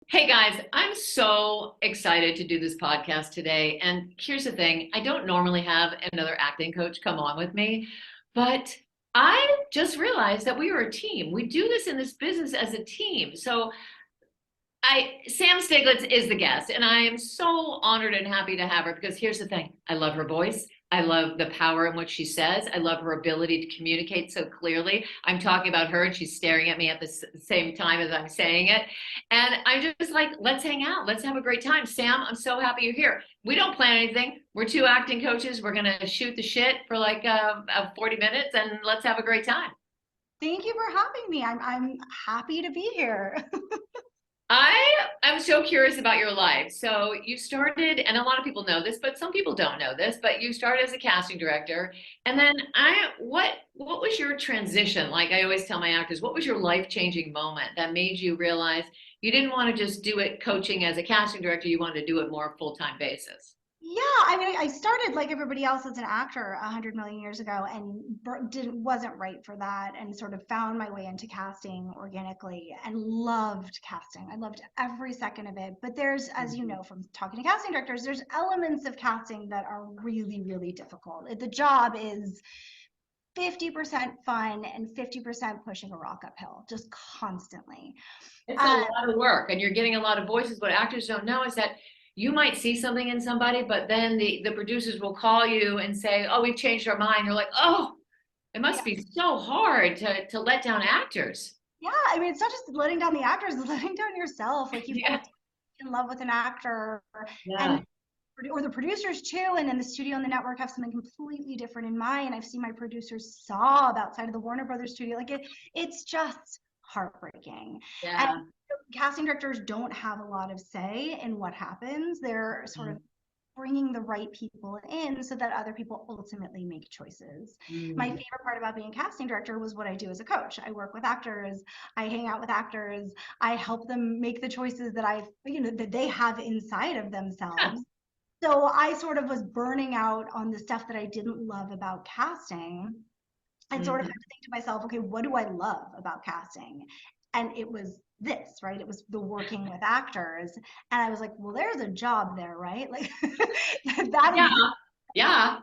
Hey guys, I'm so excited to do this podcast today. And here's the thing, I don't normally have another acting coach come on with me, but I just realized that we are a team. We do this in this business as a team. So Sam Stiglitz is the guest, and I am so honored and happy to have her because here's the thing. I love her voice. I love the power in what she says. I love her ability to communicate so clearly. I'm talking about her and she's staring at me at the same time as I'm saying it. And I just like, let's hang out. Let's have a great time. Sam, I'm so happy you're here. We don't plan anything. We're two acting coaches. We're going to shoot the shit for like 40 minutes and let's have a great time. Thank you for having me. I'm happy to be here. I'm so curious about your life. So you started, and a lot of people know this, but some people don't know this, but you started as a casting director. And then what was your transition? Like I always tell my actors, what was your life-changing moment that made you realize you didn't want to just do it coaching as a casting director, you wanted to do it more full-time basis? Yeah, I mean, I started like everybody else as an actor 100 million years ago, and wasn't right for that, and sort of found my way into casting organically, and loved casting. I loved every second of it. But there's, as you know from talking to casting directors, there's elements of casting that are really, really difficult. The job is 50% fun and 50% pushing a rock uphill, just constantly. It's a Um, lot of work, and you're getting a lot of voices. What actors don't know is that you might see something in somebody, but then the producers will call you and say, "Oh, we've changed our mind." You're like, "Oh, it must be so hard to let down actors." Yeah, I mean, it's not just letting down the actors, it's letting down yourself. Like you fall Yeah. in love with an actor, Yeah. and or the producers too, and then the studio and the network have something completely different in mind. I've seen my producers sob outside of the Warner Brothers studio. It's just heartbreaking. And Yeah. casting directors don't have a lot of say in what happens. They're sort of bringing the right people in so that other people ultimately make choices. My Mm. favorite part about being a casting director was what I do as a coach. I work with actors, I hang out with actors, I help them make the choices that they have inside of Yeah. themselves. So I sort of was burning out on the stuff that I didn't love about casting, and sort of had Mhm. to think to myself, okay, what do I love about casting? And it was this, right? It was the working with actors. And I was like, well, there's a job there, right? Like that Yeah. exists. Yeah.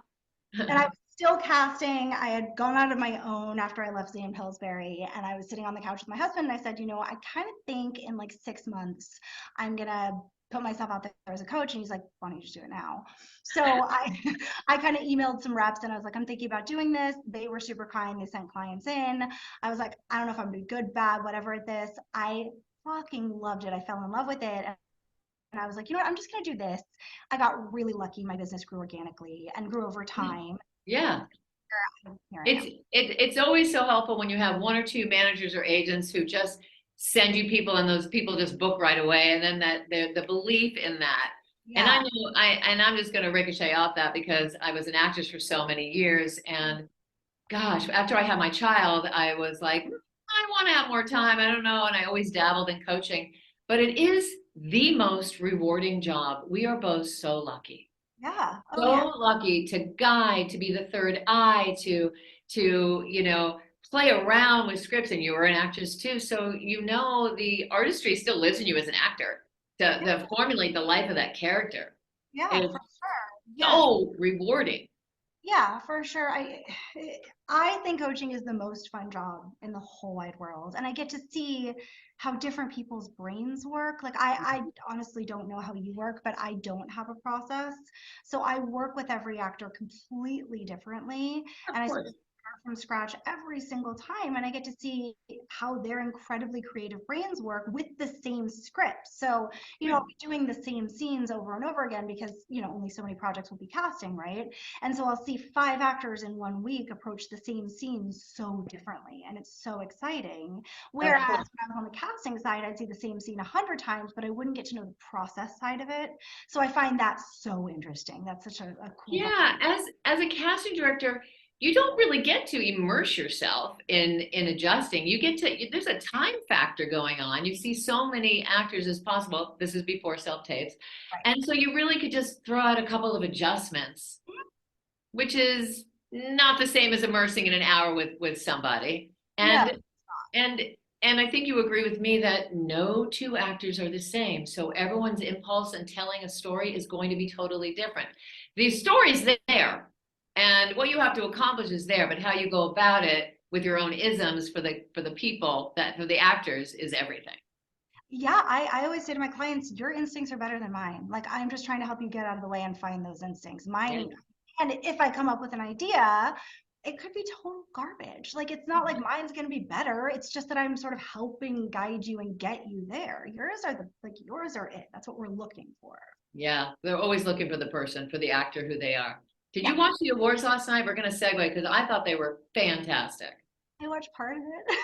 And I was still casting. I had gone out of my own after I left Zane Pillsbury, and I was sitting on the couch with my husband, and I said, I kind of think in like 6 months, I'm gonna put myself out there as a coach. And he's like, why don't you just do it now? So I kind of emailed some reps, and I was like, I'm thinking about doing this. They were super kind. They sent clients in. I was like, I don't know if I'm gonna be good, bad, whatever at this. I fucking loved it. I fell in love with it. And I was like, I'm just going to do this. I got really lucky. My business grew organically and grew over time. Yeah. Here I It's am. it's always so helpful when you have one or two managers or agents who just send you people and those people just book right away, and then that the belief in that. And I Yeah. know I'm just going to ricochet off that because I was an actress for so many years, and gosh, after I had my child, I was like, I want to have more time. I don't know, and I always dabbled in coaching, but it is the most rewarding job. We are both so lucky, Yeah. Oh, yeah. so lucky to guide, to be the third eye, to play around with scripts. And you were an actress too, so the artistry still lives in you as an actor. Yeah. To formulate the life of that character Yeah, is for sure. Yes. so rewarding. Yeah, for sure. I think coaching is the most fun job in the whole wide world. And I get to see how different people's brains work. Like I honestly don't know how you work, but I don't have a process. So I work with every actor completely differently. Of And I course. start from scratch every single time. And I get to see how their incredibly creative brains work with the same script. So, I'll be doing the same scenes over and over again because, only so many projects will be casting, right? And so I'll see 5 actors in one week approach the same scene so differently. And it's so exciting. Of Whereas when course. I was on the casting side, I'd see the same scene 100 times, but I wouldn't get to know the process side of it. So I find that so interesting. That's such a cool part. Yeah, as a casting director, you don't really get to immerse yourself in adjusting. There's a time factor going on. You see so many actors as possible. This is before self-tapes. Right. And so you really could just throw out a couple of adjustments, which is not the same as immersing in an hour with somebody. No. And And I think you agree with me that no two actors are the same. So everyone's impulse in telling a story is going to be totally different. The story's there, and what you have to accomplish is there, but how you go about it with your own isms for the people that for the actors is everything. Yeah, I always say to my clients, your instincts are better than mine. Like I'm just trying to help you get out of the way and find those instincts. Yeah. Mine, and if I come up with an idea, it could be total garbage. Like it's not like mine's gonna be better. It's just that I'm sort of helping guide you and get you there. Yours are the like yours are it. That's what we're looking for. Yeah, they're always looking for the person, for the actor who they are. Did you Yeah, watch the awards last night? We're going to segue because I thought they were fantastic. I watched part of it.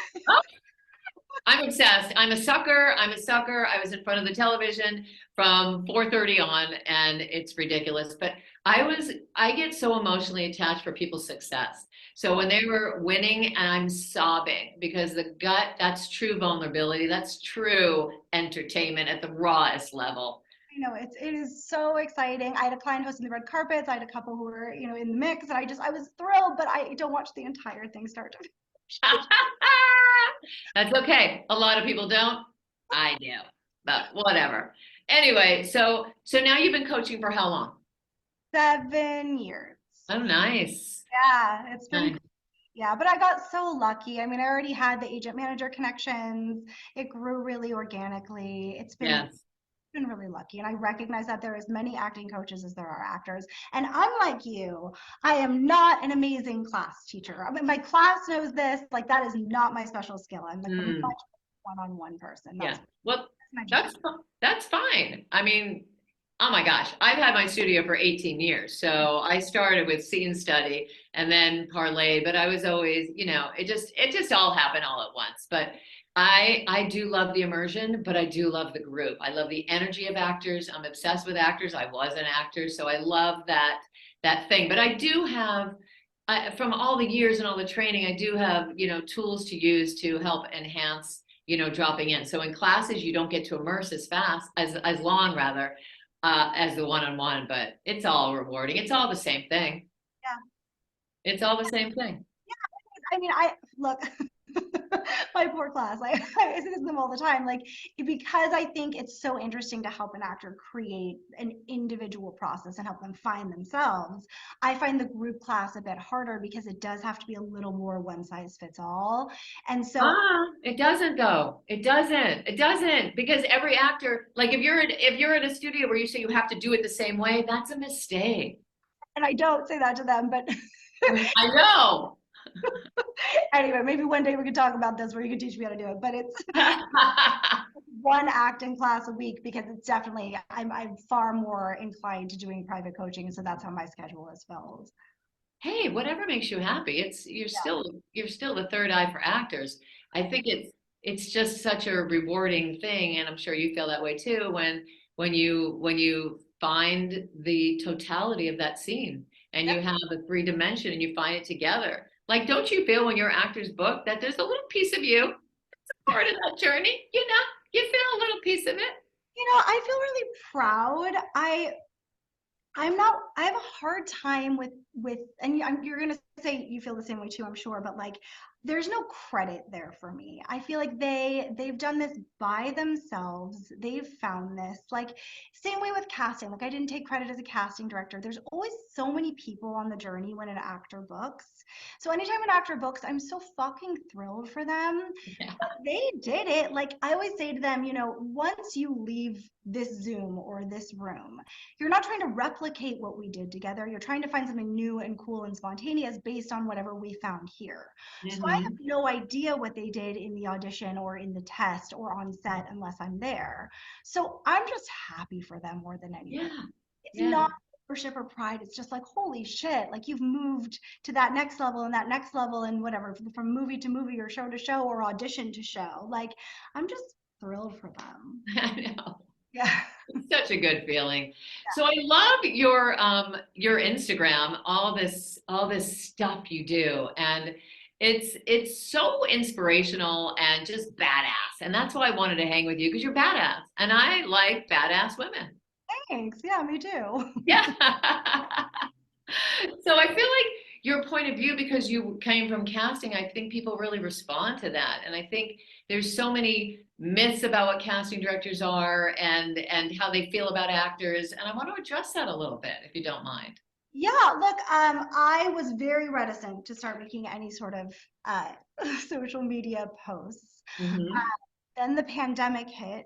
I'm obsessed. I'm a sucker. I'm a sucker. I was in front of the television from 4:30 on, and it's ridiculous. But I get so emotionally attached for people's success. So when they were winning, I'm sobbing because the gut, that's true vulnerability. That's true entertainment at the rawest level. I know it is so exciting. I had a client hosting the red carpets. I had a couple who were, in the mix, and I was thrilled, but I don't watch the entire thing start to finish. That's okay. A lot of people don't. I do, but whatever. Anyway, so now you've been coaching for how long? 7 years. Oh, nice. Yeah, it's been Nice. yeah, but I got so lucky. I mean, I already had the agent manager connections. It grew really organically. Yes. Been really lucky, and I recognize that there are as many acting coaches as there are actors. And unlike you, I am not an amazing class teacher. I mean, my class knows this. Like that is not my special skill. I'm like a much Mm, one-on-one person. yeah. That's Well, my job. that's fine. I mean, oh my gosh, I've had my studio for 18 years. So I started with scene study and then parlayed, but I was always, it just all happened all at once. But I do love the immersion, but I do love the group. I love the energy of actors. I'm obsessed with actors. I was an actor, so I love that thing. But I do have from all the years and all the training, I do have, tools to use to help enhance, dropping in. So in classes, you don't get to immerse as fast, as long rather, as the one-on-one, but it's all rewarding. It's all the same thing. Yeah. It's all the same thing. I mean, I look, my poor class. I say this to them all the time. Like, because I think it's so interesting to help an actor create an individual process and help them find themselves. I find the group class a bit harder because it does have to be a little more one size fits all. And so, It doesn't though. It doesn't. It doesn't because every actor, like if you're in a studio where you say you have to do it the same way, that's a mistake. and I don't say that to them, but I know. anyway, maybe one day we could talk about this where you can teach me how to do it. But it's one acting class a week because it's definitely I'm far more inclined to doing private coaching, and so that's how my schedule is filled. Hey, whatever makes you happy. It's Yeah, you're still the third eye for actors. I think it's just such a rewarding thing, and I'm sure you feel that way too when you find the totality of that scene and yep. you have the three dimension and you find it together. Like, don't you feel when your actor's book that there's a little piece of you part of that journey? You feel a little piece of it. I feel really proud. I'm not, I have a hard time with, and you're going to say you feel the same way too, I'm sure, but like, there's no credit there for me. I feel like they've done this by themselves. They've found this. Like, same way with casting. Like, I didn't take credit as a casting director. There's always so many people on the journey when an actor books. So anytime an actor books, I'm so fucking thrilled for them. Yeah. They did it. Like I always say to them, once you leave this Zoom or this room, you're not trying to replicate what we did together. You're trying to find something new and cool and spontaneous based on whatever we found here. So I have Hmm. no idea what they did in the audition or in the test or on set unless I'm there. So I'm just happy for them more than anything. Yeah. It's Yeah. not worship or pride. It's just like, holy shit, like you've moved to that next level and that next level and whatever, from movie to movie or show to show or audition to show. Like, I'm just thrilled for them. I know. Yeah. It's such a good feeling. So I love your Instagram, all this stuff you do. And it's so inspirational and just badass. And that's why I wanted to hang with you because you're badass. And I like badass women. Thanks. Yeah, me too. Yeah. So I feel like your point of view, because you came from casting, I think people really respond to that. And I think there's so many myths about what casting directors are and how they feel about actors. And I want to address that a little bit, if you don't mind. Yeah, look, I was very reticent to start making any sort of uh, social media posts. Mm-hmm. Then the pandemic hit.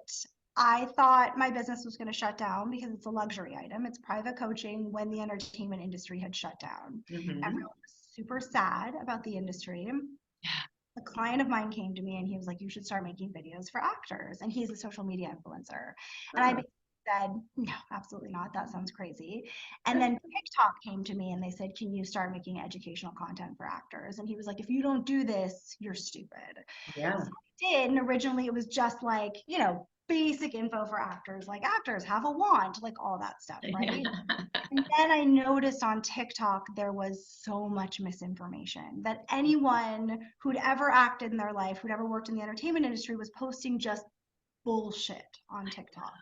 I thought my business was going to shut down because it's a luxury item. It's private coaching when the entertainment industry had shut down. Mm-hmm. Everyone was super sad about the industry. A client of mine came to me and he was like, you should start making videos for actors. And he's a social media influencer. And I Oh. basically said, no, absolutely not. That sounds crazy. And then TikTok came to me and they said, can you start making educational content for actors? And he was like, if you don't do this, you're stupid. Yeah. So I did. And originally it was just like, basic info for actors, like actors have a wand, like all that stuff, right? And then I noticed on TikTok there was so much misinformation that anyone who'd ever acted in their life, who'd ever worked in the entertainment industry, was posting just bullshit on TikTok.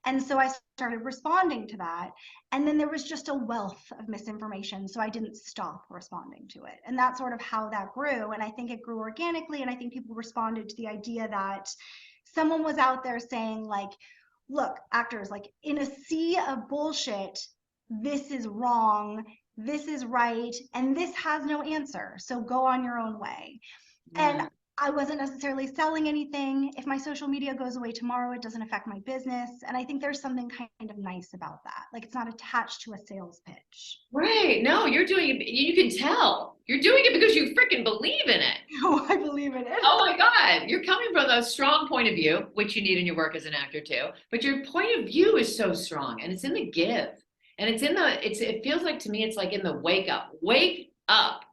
And so I started responding to that. And then there was just a wealth of misinformation. So I didn't stop responding to it. And that's sort of how that grew. And I think it grew organically. And I think people responded to the idea that someone was out there saying, like, look, actors, like in a sea of bullshit, this is wrong, this is right, and this has no answer. So go on your own way. And Right. I wasn't necessarily selling anything. If my social media goes away tomorrow, it doesn't affect my business. And I think there's something kind of nice about that. Like it's not attached to a sales pitch. Right. No, you're doing it. You can tell you're doing it because you freaking believe in it. Oh, I believe in it. Oh my God. You're coming from a strong point of view, which you need in your work as an actor too. But your point of view is so strong and it's in the give. And it's in the, it feels like to me, it's like in the wake up.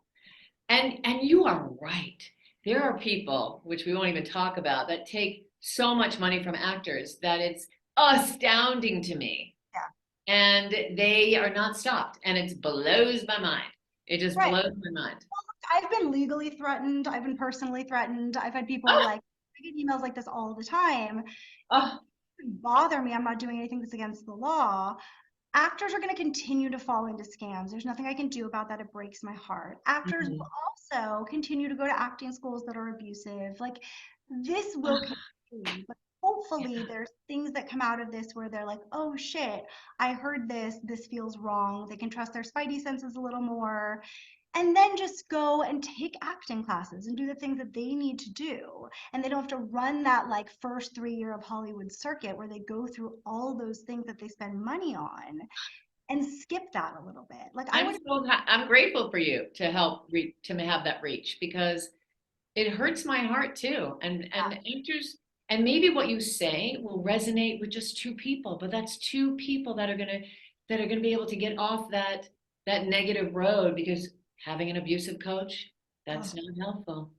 And you are right. There are people, which we won't even talk about, that take so much money from actors that it's astounding to me. Yeah. And they are not stopped. And it blows my mind. It just Right. blows my mind. I've been legally threatened. I've been personally threatened. I've had people Oh, like, I get emails like this all the time. It oh, doesn't bother me. I'm not doing anything that's against the law. Actors are going to continue to fall into scams. There's nothing I can do about that. It breaks my heart. Actors will mhm. also continue to go to acting schools that are abusive. Like this will Ah, continue, but hopefully yeah. there's things that come out of this where they're like, oh shit, I heard this. This feels wrong. They can trust their spidey senses a little more and then just go and take acting classes and do the things that they need to do. And they don't have to run that like first 3 year of Hollywood circuit where they go through all those things that they spend money on and skip that a little bit. Like I I'm want to, I'm grateful for you to help to have that reach because it hurts my heart too. And actors and maybe what you say will resonate with just two people, but that's two people that are gonna be able to get off that negative road because having an abusive coach, oh that's not helpful.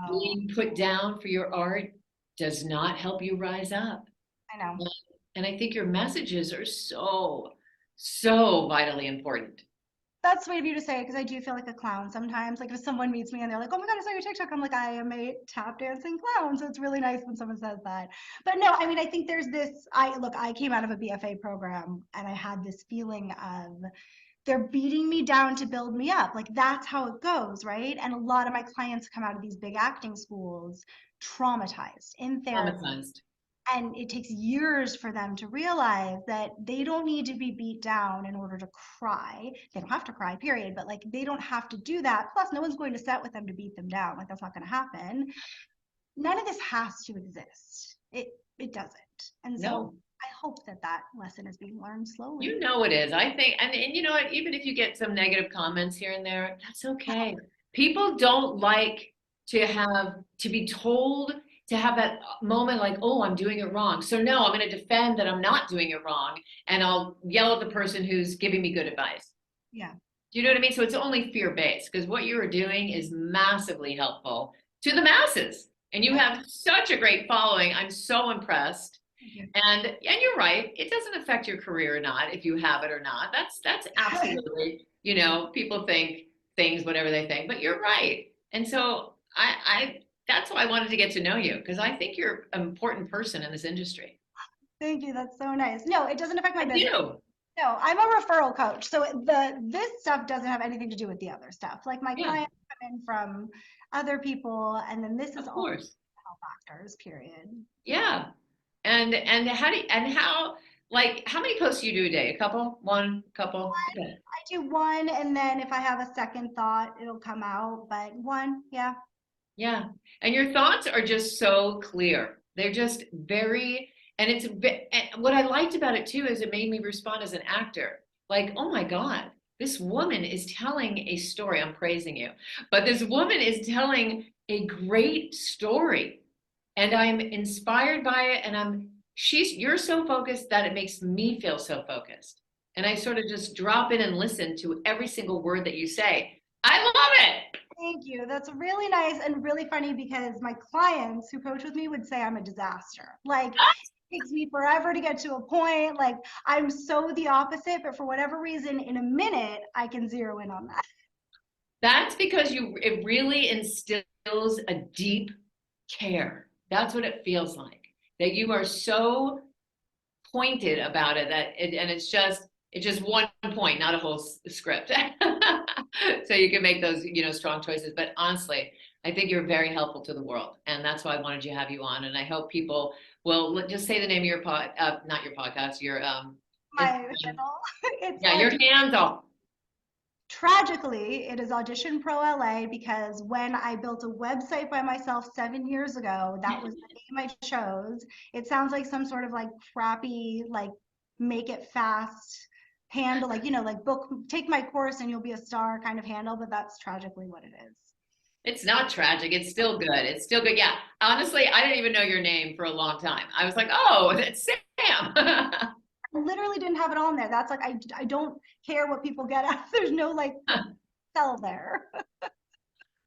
no, Being put down for your art does not help you rise up. I know. And I think your messages are so, so vitally important. That's sweet of you to say because I do feel like a clown sometimes. Like if someone meets me and they're like, "Oh my God, I saw your TikTok," I'm like, "I am a tap dancing clown." So it's really nice when someone says that. But no, I mean, I think there's this. I came out of a BFA program and I had this feeling of they're beating me down to build me up. Like that's how it goes, right? And a lot of my clients come out of these big acting schools traumatized in therapy. Traumatized. And it takes years for them to realize that they don't need to be beat down in order to cry. They don't have to cry, period. But like they don't have to do that. Plus, no one's going to set with them to beat them down. Like that's not going to happen. None of this has to exist. It doesn't. And so No. I hope that that lesson is being learned slowly. You know it is. I think, and you know what, even if you get some negative comments here and there, that's okay. People don't like to be told to have that moment like, oh, I'm doing it wrong. So no, I'm going to defend that I'm not doing it wrong. And I'll yell at the person who's giving me good advice. Yeah. Do you know what I mean? So it's only fear-based because what you are doing is massively helpful to the masses. And you have such a great following. I'm so impressed. And you're right. It doesn't affect your career or not if you have it or not. That's absolutely, people think things whatever they think, but you're right. And so I that's why I wanted to get to know you because I think you're an important person in this industry. Thank you. That's so nice. No, it doesn't affect my I business. do. No, I'm a referral coach. So this stuff doesn't have anything to do with the other stuff. Like my Yeah, clients come in from other people, and then this is of all course. actors, period. Yeah. And how like how many posts do you do a day? A couple? One, couple? Okay. I do one, and then if I have a second thought, it'll come out. But one, yeah. Yeah. And your thoughts are just so clear. They're just very, and and what I liked about it too is it made me respond as an actor. Like, oh my God, this woman is telling a story. I'm praising you, but this woman is telling a great story. And I'm inspired by it. And you're so focused that it makes me feel so focused. And I sort of just drop in and listen to every single word that you say. I love it. Thank you. That's really nice and really funny because my clients who coach with me would say I'm a disaster. Like, it takes me forever to get to a point. Like, I'm so the opposite, but for whatever reason, in a minute, I can zero in on that. That's because it really instills a deep care. That's what it feels like. That you are so pointed about it and it's just one point, not a whole script. So you can make those, strong choices. But honestly, I think you're very helpful to the world, and that's why I wanted to have you on. And I hope people will just say the name of your not your podcast, your My Instagram. handle, it's Yeah, your handle. tragically, it is Audition Pro LA because when I built a website by myself 7 years ago, that was the name I chose. It sounds like some sort of like crappy, like make it fast handle, like, like book, take my course and you'll be a star kind of handle, but that's tragically what it is. It's not tragic. It's still good. It's still good. Yeah. Honestly, I didn't even know your name for a long time. I was like, oh, that's Sam. I literally didn't have it on there. That's like, I don't care what people get at. There's no like sell there.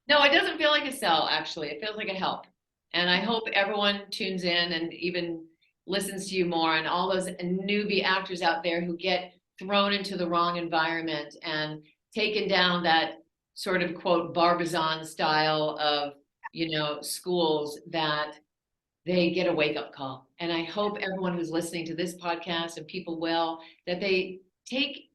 No, it doesn't feel like a sell, actually. It feels like a help. And I hope everyone tunes in and even listens to you more, and all those newbie actors out there who get thrown into the wrong environment and taken down that sort of quote Barbizon style of, schools, that they get a wake up call. And I hope everyone who's listening to this podcast, and people will, that they take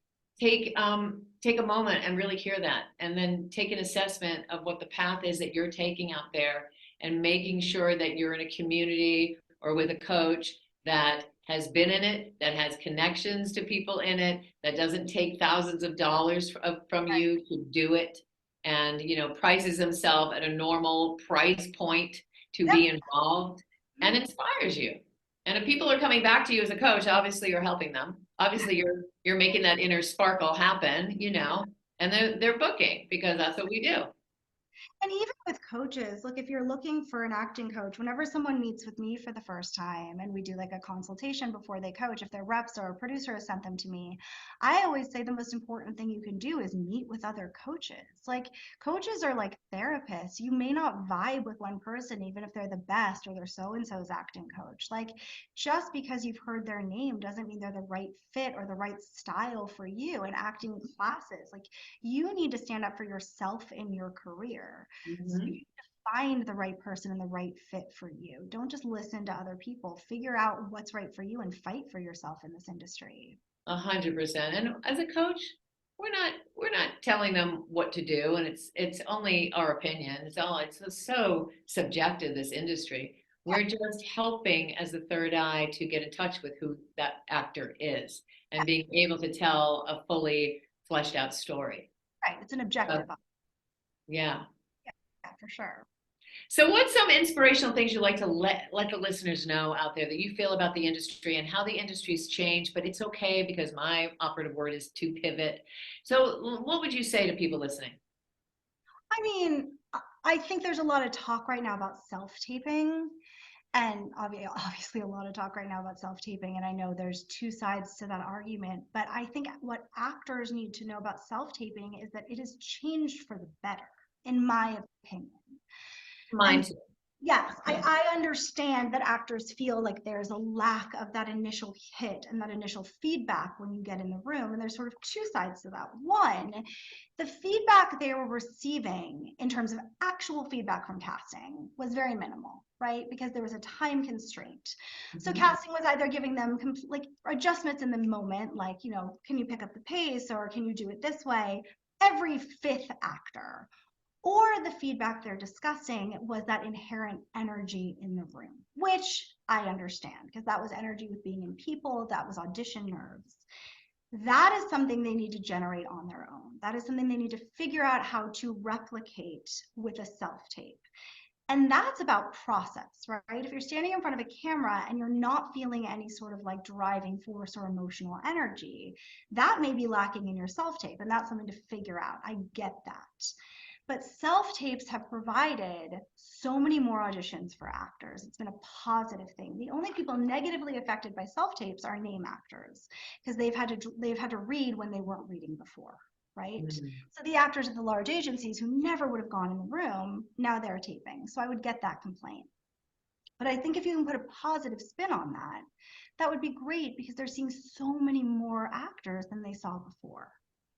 a moment and really hear that, and then take an assessment of what the path is that you're taking out there, and making sure that you're in a community or with a coach that has been in it, that has connections to people in it, that doesn't take thousands of dollars from you to do it, and prices himself at a normal price point to Yep. be involved, and inspires you. And if people are coming back to you as a coach, obviously you're helping them. Obviously you're making that inner sparkle happen, and they're booking, because that's what we do. And even with coaches, look, if you're looking for an acting coach, whenever someone meets with me for the first time and we do like a consultation before they coach, if their reps or a producer has sent them to me, I always say the most important thing you can do is meet with other coaches. Like, coaches are like therapists. You may not vibe with one person, even if they're the best or they're so and so's acting coach. Like, just because you've heard their name doesn't mean they're the right fit or the right style for you. And acting classes, like, you need to stand up for yourself in your career. So you Mhm. need to find the right person and the right fit for you. Don't just listen to other people. Figure out what's right for you and fight for yourself in this industry. 100%. And as a coach, we're not telling them what to do, and it's only our opinion. It's so subjective, this industry. Yeah, We're just helping as the third eye to get in touch with who that actor is, yeah, and being able to tell a fully fleshed out story. right. It's an So, objective. yeah. Yeah, for sure. So what's some inspirational things you'd like to let the listeners know out there that you feel about the industry, and how the industry's changed, but it's okay, because my operative word is to pivot. So what would you say to people listening? I mean, I think there's a lot of talk right now about self-taping. And obviously, a lot of talk right now about self-taping. And I know there's two sides to that argument. But I think what actors need to know about self-taping is that it has changed for the better, in my opinion. Mine And too. yes, I understand that actors feel like there's a lack of that initial hit and that initial feedback when you get in the room. And there's sort of two sides to that. One, the feedback they were receiving in terms of actual feedback from casting was very minimal, right? Because there was a time constraint. So Mhm. casting was either giving them like adjustments in the moment, like, can you pick up the pace or can you do it this way? Every fifth actor or the feedback they're discussing was that inherent energy in the room, which I understand because that was energy with being in people, that was audition nerves. That is something they need to generate on their own. That is something they need to figure out how to replicate with a self tape. And that's about process, right? If you're standing in front of a camera and you're not feeling any sort of like driving force or emotional energy, that may be lacking in your self tape. And that's something to figure out. I get that. But self tapes have provided so many more auditions for actors. It's been a positive thing. The only people negatively affected by self tapes are name actors because they've had to read when they weren't reading before, right? Mm. So the actors at the large agencies who never would have gone in the room, now they're taping. So I would get that complaint. But I think if you can put a positive spin on that, that would be great because they're seeing so many more actors than they saw before.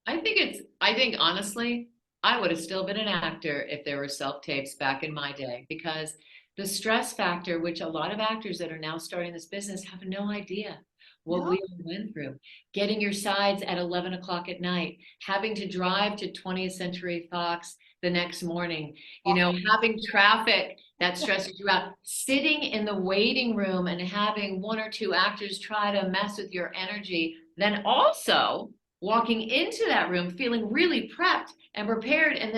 I think honestly, I would have still been an actor if there were self-tapes back in my day because the stress factor, which a lot of actors that are now starting this business have no idea what we No, all went through. Getting your sides at 11 o'clock at night, having to drive to 20th Century Fox the next morning, having traffic that stresses you out, sitting in the waiting room and having one or two actors try to mess with your energy, then also walking into that room feeling really prepped and prepared and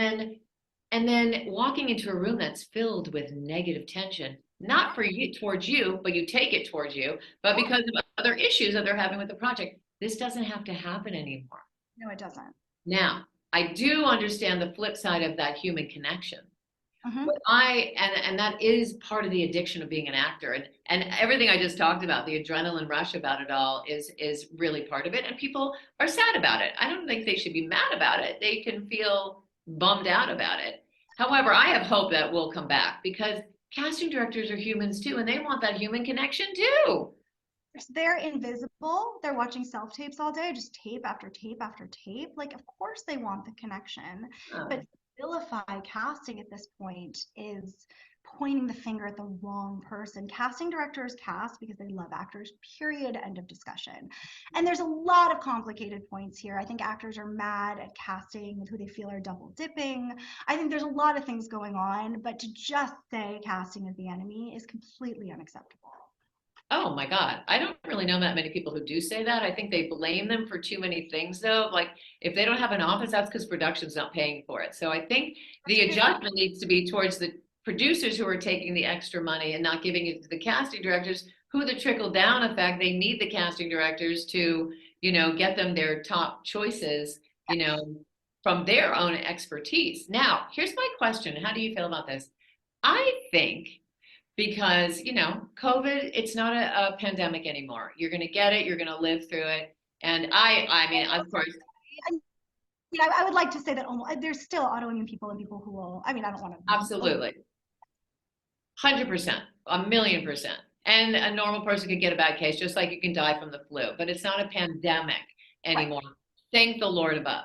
then walking into a room that's filled with negative tension, not for you towards you, but you take it towards you, but because of other issues that they're having with the project. This doesn't have to happen anymore. no, it doesn't. Now, I do understand the flip side of that human connection. Mm-hmm. What and that is part of the addiction of being an actor, and everything I just talked about, the adrenaline rush about it all is really part of it, and people are sad about it. I don't think they should be mad about it. They can feel bummed out about it. However, I have hope that will come back because casting directors are humans too, and they want that human connection too. They're invisible. They're watching self tapes all day, just tape after tape after tape. Like, of course, they want the connection. But Um, vilify casting at this point is pointing the finger at the wrong person. Casting directors cast because they love actors, period, end of discussion. And there's a lot of complicated points here. I think actors are mad at casting with who they feel are double dipping. I think there's a lot of things going on, but to just say casting is the enemy is completely unacceptable. Oh my God. I don't really know that many people who do say that. I think they blame them for too many things though. Like if they don't have an office, that's because production's not paying for it. So I think the adjustment needs to be towards the producers who are taking the extra money and not giving it to the casting directors, who the trickle down effect, they need the casting directors to, get them their top choices, from their own expertise. Now, here's my question. How do you feel about this? I think because COVID, it's not a pandemic anymore. You're going to get it, you're going to live through it. And I mean, of course, Yeah, I would like to say that almost, there's still autoimmune people and people who will, I mean, I don't want to. absolutely, 100%, a million percent. And a normal person could get a bad case just like you can die from the flu, but it's not a pandemic Right. anymore. Thank the Lord above.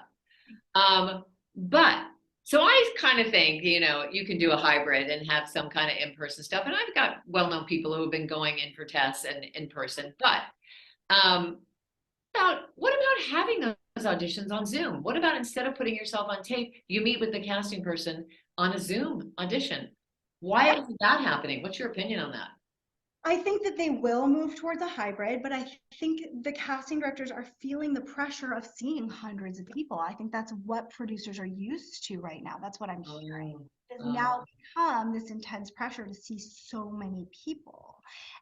But so I kind of think, you can do a hybrid and have some kind of in-person stuff. And I've got well-known people who have been going in for tests and in person. But um, what about having those auditions on Zoom? What about instead of putting yourself on tape, you meet with the casting person on a Zoom audition? Why isn't that happening? What's your opinion on that? I think that they will move towards a hybrid, but I think the casting directors are feeling the pressure of seeing hundreds of people. I think that's what producers are used to right now. That's what I'm hearing. Oh, Has oh, now become this intense pressure to see so many people.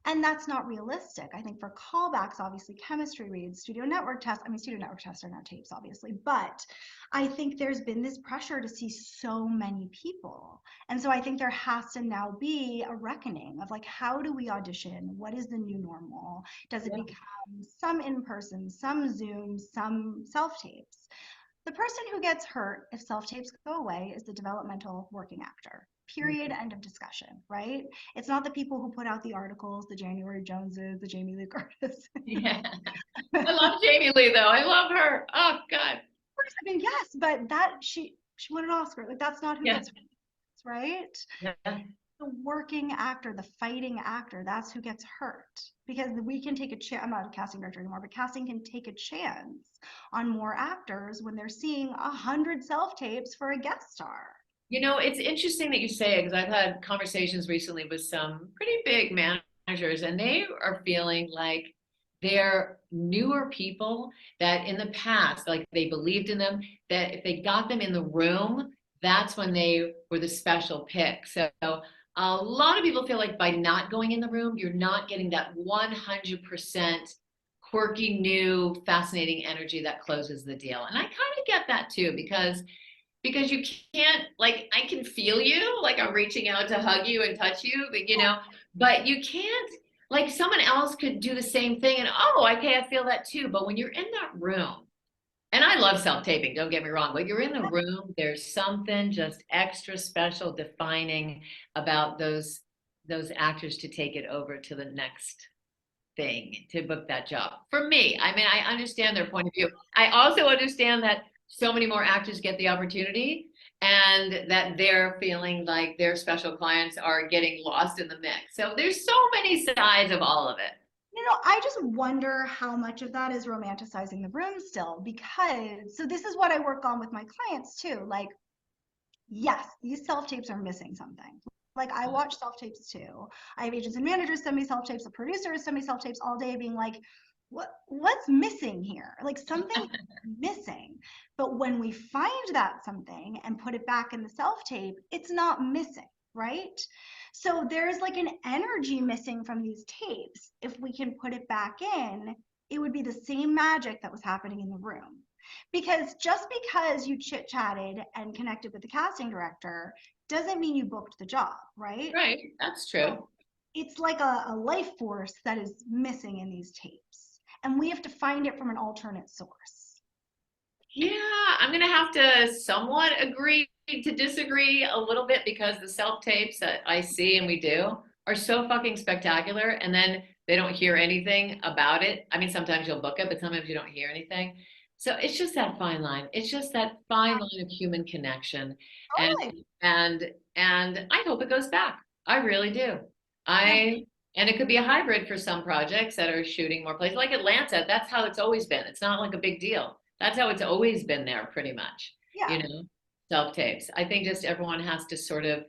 And that's not realistic. I think for callbacks, obviously, chemistry reads, studio network tests. I mean, studio network tests are not tapes, obviously, but I think there's been this pressure to see so many people. And so I think there has to now be a reckoning of like, how do we audition? What is the new normal? Does it yeah, become some in person, some Zoom, some self tapes? The person who gets hurt if self tapes go away is the developmental working actor. Period. End of discussion, right? It's not the people who put out the articles, the January Joneses, the Jamie Lee Curtis. yeah. I love Jamie Lee though. I love her. Oh God. I mean, yes, but that she won an Oscar. Like that's not who Yeah. gets hurt, right? Yeah. The working actor, the fighting actor, that's who gets hurt. Because we can take a chance, I'm not a casting director anymore, but casting can take a chance on more actors when they're seeing 100 self tapes for a guest star. It's interesting that you say it because I've had conversations recently with some pretty big managers, and they are feeling like they're newer people that in the past, like they believed in them, that if they got them in the room, that's when they were the special pick. So a lot of people feel like by not going in the room, you're not getting that 100% quirky, new, fascinating energy that closes the deal. And I kind of get that too, because you can't, like, I can feel you, like I'm reaching out to hug you and touch you, but you can't, like someone else could do the same thing and oh, okay, I feel that too. But when you're in that room, and I love self-taping, don't get me wrong, but you're in the room, there's something just extra special defining about those actors to take it over to the next thing, to book that job. For me, I mean, I understand their point of view. I also understand that so many more actors get the opportunity and that they're feeling like their special clients are getting lost in the mix. So there's so many sides of all of it. I just wonder how much of that is romanticizing the room still, because so this is what I work on with my clients too. Like, yes, these self tapes are missing something. Like, I watch self tapes too. I have agents and managers send me self tapes, the producers send me self tapes all day, being like, what's missing here? Like, something missing. But when we find that something and put it back in the self tape, it's not missing, right? So there's like an energy missing from these tapes. If we can put it back in, it would be the same magic that was happening in the room. Because just because you chit chatted and connected with the casting director doesn't mean you booked the job, right? Right, that's true. So it's like a life force that is missing in these tapes. And we have to find it from an alternate source. Yeah, I'm gonna have to somewhat agree to disagree a little bit because the self tapes that I see and we do are so fucking spectacular, and then they don't hear anything about it. I mean, sometimes you'll book it, but sometimes you don't hear anything. So it's just that fine line. It's just that fine line of human connection, and Totally. and I hope it goes back. I really do. Yeah. I And it could be a hybrid for some projects that are shooting more places, like Atlanta. That's how it's always been. It's not like a big deal. That's how it's always been there, pretty much, Yeah. you know, self tapes. I think just everyone has to sort of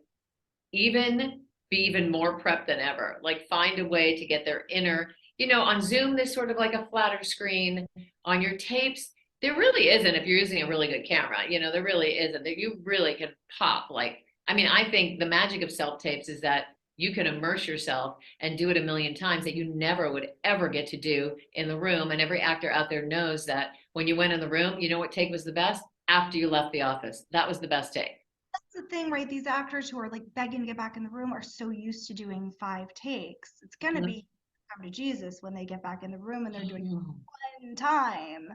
even be even more prepped than ever, like find a way to get their inner, on Zoom, there's sort of like a flatter screen. On your tapes, there really isn't if you're using a really good camera, there really isn't. That you really can pop. Like, I mean, I think the magic of self tapes is that you can immerse yourself and do it a million times that you never would ever get to do in the room. And every actor out there knows that when you went in the room, you know what take was the best? After you left the office. That was the best take. That's the thing, right? These actors who are like begging to get back in the room are so used to doing 5 takes. It's going to Mhm. be come to Jesus when they get back in the room and they're doing Oh. it one time.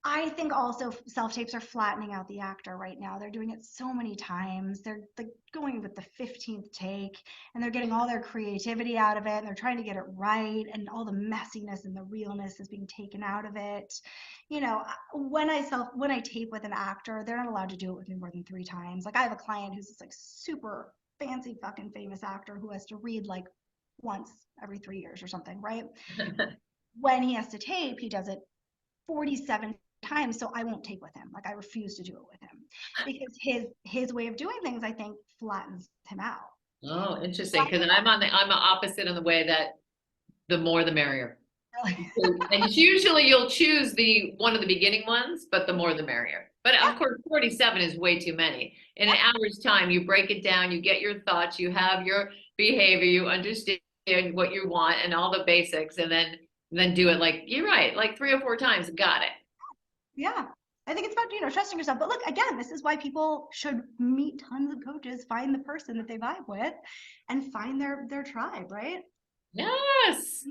I think also self tapes are flattening out the actor right now. They're doing it so many times. They're like going with the 15th take and they're getting all their creativity out of it and they're trying to get it right and all the messiness and the realness is being taken out of it. When I tape with an actor, they're not allowed to do it with me more than 3 times. Like, I have a client who's this like super fancy fucking famous actor who has to read like once every 3 years or something, right? When he has to tape, he does it 47 times, so I won't tape with him. Like, I refuse to do it with him because his way of doing things, I think, flattens him out. Oh, interesting. Because I'm opposite in the way that the more the merrier. Really. And it's usually you'll choose the one of the beginning ones, but the more the merrier. But Yeah, of course, 47 is way too many. In an hour's time, you break it down, you get your thoughts, you have your behavior, you understand what you want and all the basics, and then do it like you're right, like 3 or 4 times. Got it. yeah. I think it's about, trusting yourself. But look, again, this is why people should meet tons of coaches, find the person that they vibe with, and find their tribe, right? Yes,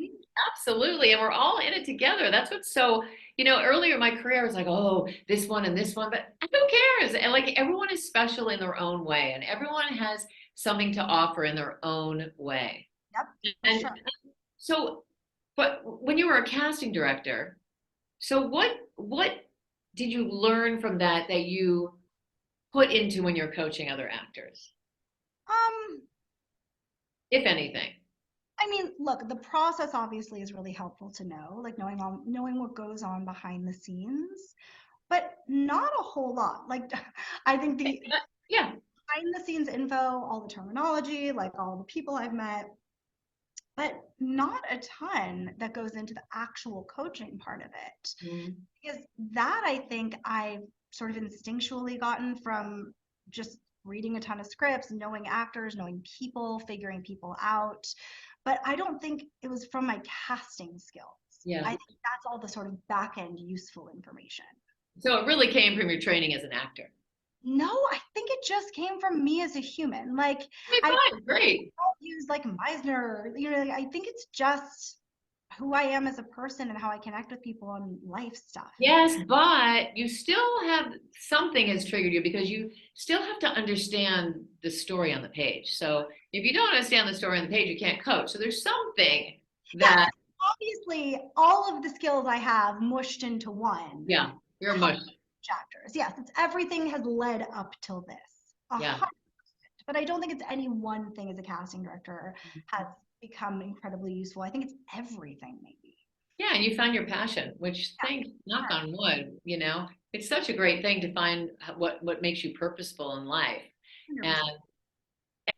absolutely. And we're all in it together. That's what's so, earlier in my career, I was like, oh, this one and this one, but who cares? And like everyone is special in their own way, and everyone has something to offer in their own way. Yep, for And sure. so, but when you were a casting director, so what did you learn from that you put into when you're coaching other actors, Um, if anything? I mean, look, the process obviously is really helpful to know, like knowing what goes on behind the scenes, but not a whole lot. Like, I think Yeah. Behind the scenes info, all the terminology, like all the people I've met, but not a ton that goes into the actual coaching part of it. Mhm. Because that I think I've sort of instinctually gotten from just reading a ton of scripts, knowing actors, knowing people, figuring people out. But I don't think it was from my casting skills. I Yeah. think that's all the sort of back end useful information. So it really came from your training as an actor. No, I think it just came from me as a human. Like Okay, I fine, great. don't use like Meisner, like, I think it's just who I am as a person and how I connect with people on life stuff. Yes, but you still have something has triggered you because you still have to understand the story on the page. So if you don't understand the story on the page, you can't coach. So there's something Yeah, that, obviously all of the skills I have mushed into one yeah, you're a help mush. chapters. Yes, it's everything has led up till this. Yeah. But I don't think it's any one thing as a casting director has become incredibly useful. I think it's everything maybe. Yeah, and you found your passion, which Yeah, thank knock sure. on wood, it's such a great thing to find what makes you purposeful in life. And 100%.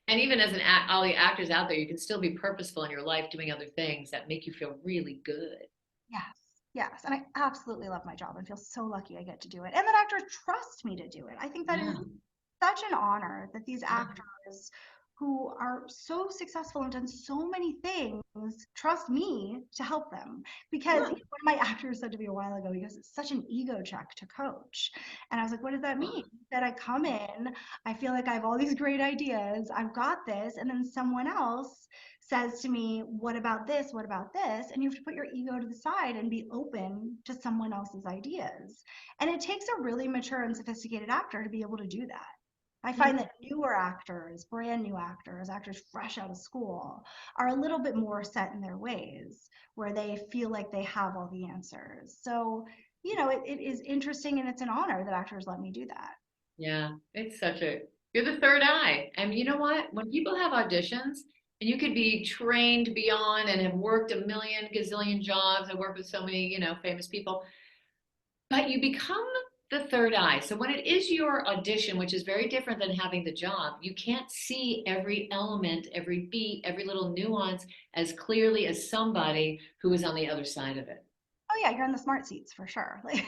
and even as an act, all the actors out there, you can still be purposeful in your life doing other things that make you feel really good. Yes. Yes. And I absolutely love my job and feel so lucky I get to do it. And that actors trust me to do it. I think that Yeah. is such an honor that these Yeah. actors who are so successful and done so many things trust me to help them. Because Yeah. one of my actors said to me a while ago, because it's such an ego check to coach. And I was like, what does that mean? That I come in, I feel like I have all these great ideas, I've got this, and then someone else says to me, what about this? What about this? And you have to put your ego to the side and be open to someone else's ideas. And it takes a really mature and sophisticated actor to be able to do that. I find that newer actors, brand new actors, actors fresh out of school, are a little bit more set in their ways where they feel like they have all the answers. So, it is interesting and it's an honor that actors let me do that. Yeah, you're the third eye. And you know what? When people have auditions, and you could be trained beyond and have worked a million gazillion jobs, I work with so many, famous people, but you become the third eye. So when it is your audition, which is very different than having the job, you can't see every element, every beat, every little nuance as clearly as somebody who is on the other side of it. Oh yeah, you're in the smart seats for sure. Like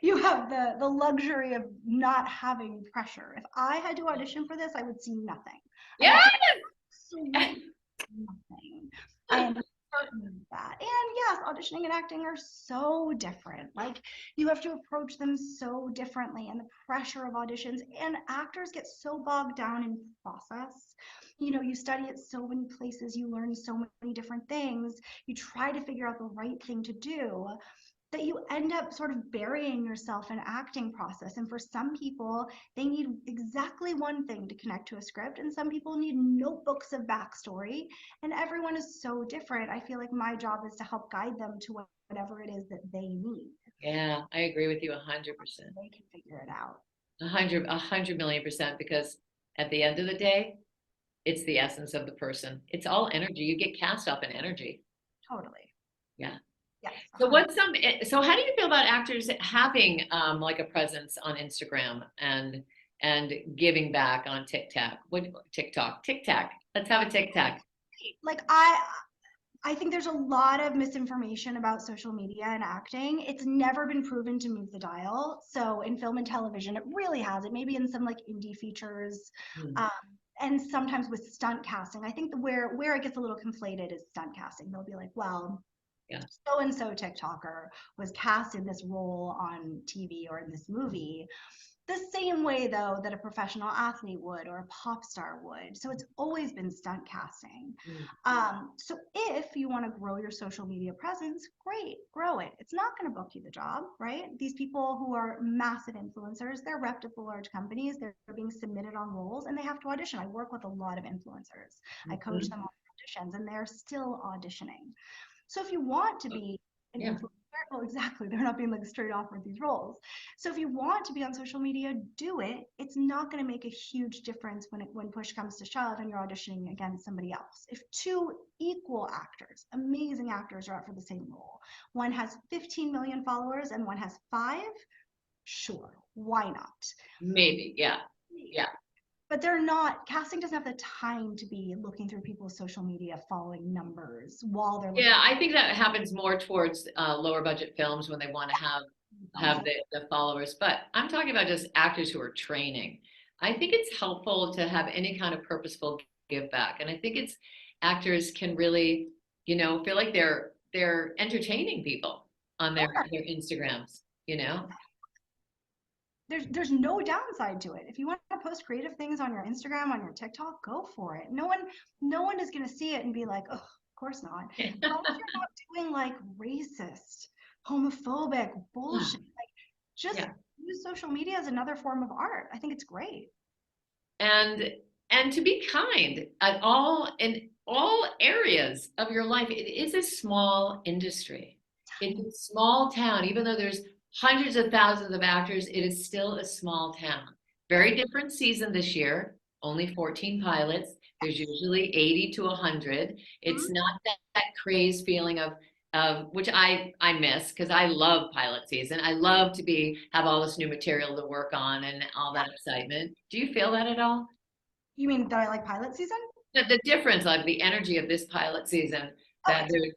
you have the luxury of not having pressure. If I had to audition for this, I would see nothing. I Yeah. would see absolutely nothing. I am certain of that. And yes, auditioning and acting are so different. Like you have to approach them so differently, and the pressure of auditions. And actors get so bogged down in process. You study at so many places, you learn so many different things, you try to figure out the right thing to do, that you end up sort of burying yourself in acting process. And for some people, they need exactly one thing to connect to a script, and some people need notebooks of backstory. And everyone is so different. I feel like my job is to help guide them to whatever it is that they need. Yeah, I agree with you 100%. They can figure it out. A hundred million percent, because at the end of the day, it's the essence of the person. It's all energy. You get cast off in energy. Totally. Yeah. Yes. So 100. so how do you feel about actors having like a presence on Instagram and giving back on TikTok? What TikTok? TikTok. Let's have a TikTok. Like I think there's a lot of misinformation about social media and acting. It's never been proven to move the dial. So in film and television, it really hasn't. Maybe in some like indie features, Hmm. um, and sometimes with stunt casting. I think where it gets a little conflated is stunt casting. They'll be like, well, Yeah. so and so TikToker was cast in this role on TV or in this movie. The same way, though, that a professional athlete would or a pop star would. So it's always been stunt casting. Hmm. So if you want to grow your social media presence, great, grow it. It's not going to book you the job, right? These people who are massive influencers, they're repped for large companies, they're being submitted on roles, and they have to audition. I work with a lot of influencers. I coach Mhm. them on auditions, and they're still auditioning. So if you want to be an Yeah. influencer, well, exactly, they're not being like straight offered these roles. So if you want to be on social media, do it. It's not going to make a huge difference when push comes to shove and you're auditioning against somebody else. If two equal actors, amazing actors, are up for the same role, one has 15 million followers and one has 5, sure, why not? Maybe. Yeah. Yeah. But they're not, casting doesn't have the time to be looking through people's social media, following numbers while they're looking. Yeah, I think that happens more towards lower budget films when they want to have the followers. But I'm talking about just actors who are training. I think it's helpful to have any kind of purposeful give back. And I think it's actors can really, feel like they're entertaining people on their Instagrams, There's no downside to it. If you want to post creative things on your Instagram, on your TikTok, go for it. No one is going to see it and be like, oh, of course not. As long as you're not doing like racist, homophobic bullshit. Like, just use social media as another form of art. I think it's great. And to be kind in all areas of your life. It is a small industry. It's a small town, even though there's hundreds of thousands of actors, it is still a small town. Very different season this year, only 14 pilots. There's usually 80 to 100. It's not that craze feeling of which I miss, because I love pilot season. I love to have all this new material to work on and all that excitement. Do you feel that at all? You mean that I like pilot season? The difference, like the energy of this pilot season, that there's,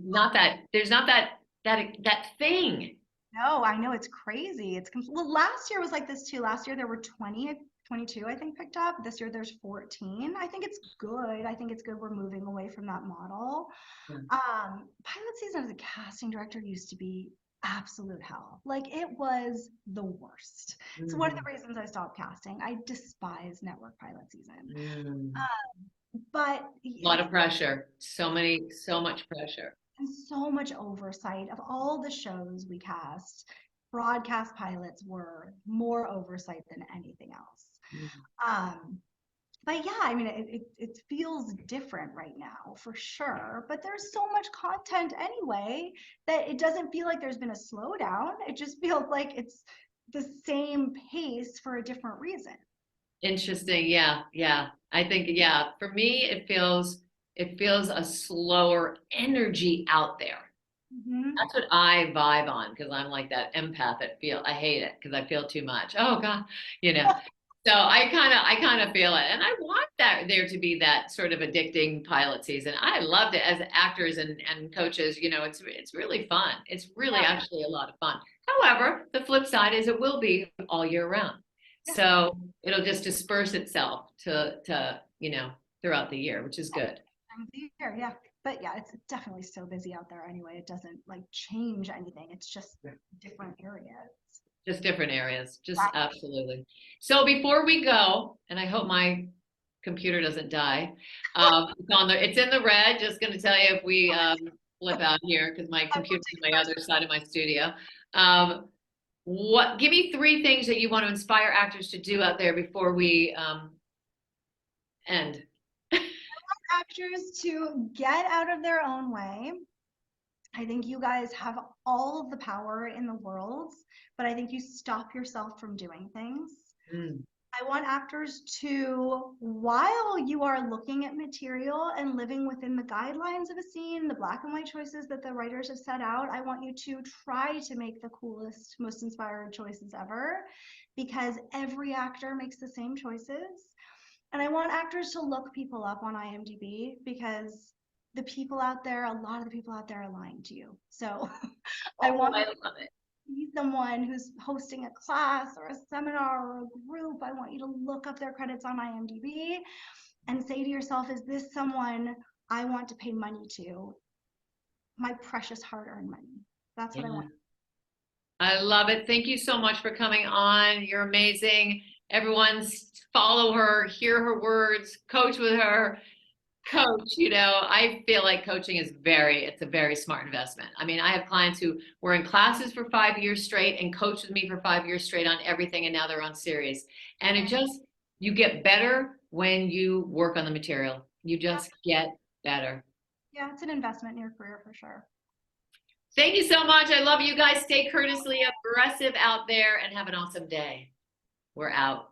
not that there's not that thing. No, I know it's crazy. Well, last year was like this too. Last year there were 22, I think, picked up. This year there's 14. I think it's good. I think it's good we're moving away from that model. Pilot season as a casting director used to be absolute hell. Like, it was the worst. It's one of the reasons I stopped casting. I despise network pilot season. But a lot of pressure. So much pressure. And so much oversight. Of all the shows we cast, broadcast pilots were more oversight than anything else. But yeah, I mean, it feels different right now for sure. But there's so much content anyway that it doesn't feel like there's been a slowdown. It just feels like it's the same pace for a different reason. Interesting. Yeah. I think, for me, it feels a slower energy out there. That's what I vibe on, because I'm like that empath I hate it because I feel too much. Oh God, So I kind of feel it, and I want there to be that sort of addicting pilot season. I loved it as actors and coaches. It's really fun. It's really actually a lot of fun. However, the flip side is it will be all year round, so it'll just disperse itself to throughout the year, which is good. Yeah. But yeah, it's definitely so busy out there anyway. It doesn't like change anything. It's just different areas. Just different areas. Just absolutely. So before we go, and I hope my computer doesn't die. It's in the red. Just going to tell you if we flip out here, because my computer's on my other side of my studio. Give me 3 things that you want to inspire actors to do out there before we end. Actors to get out of their own way. I think you guys have all of the power in the world, but I think you stop yourself from doing things. I want actors to, while you are looking at material and living within the guidelines of a scene, the black and white choices that the writers have set out, I want you to try to make the coolest, most inspired choices ever, because every actor makes the same choices. And I want actors to look people up on IMDb, because a lot of the people out there are lying to you. So I love it. Be someone who's hosting a class or a seminar or a group. I want you to look up their credits on IMDb and say to yourself, is this someone I want to pay money to? My precious hard-earned money. That's what I want. I love it. Thank you so much for coming on. You're amazing. Everyone follow her, hear her words, coach with her. Coach, I feel like coaching is it's a very smart investment. I mean, I have clients who were in classes for 5 years straight and coached with me for 5 years straight on everything, and now they're on series. And you get better when you work on the material. You just get better. Yeah, it's an investment in your career for sure. Thank you so much. I love you guys. Stay courteously aggressive out there and have an awesome day. We're out.